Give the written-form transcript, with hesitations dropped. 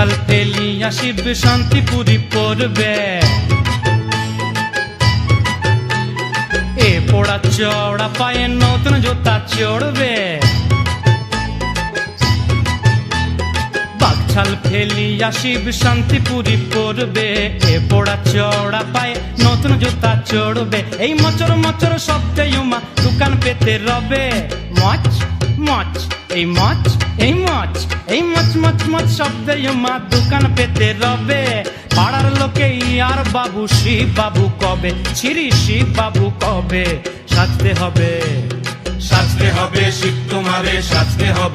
বাকছাল ফেলিয়া শিব শান্তিপুরি পড়বে। এ পোড়া চওড়া পায়ে নতুন জুতা চড়বে। বাকছাল ফেলিয়া শিব শান্তিপুরি পড়বে। এ পোড়া চওড়া পায়ে নতুন জুতা চড়বে। এই মচর মচর শব্দে উমা দোকান পেতে রবে। মচ মচ এই মচ এই মচ এই মচ মচ মচ শব্দে উমা দোকান পেতে রবে। পাড়ার লোকে আর বাবু শিব বাবু কবে, ছিরি শিব বাবু কবে। সাজতে হবে সাজতে হবে শিব তোমারে সাজতে হবে।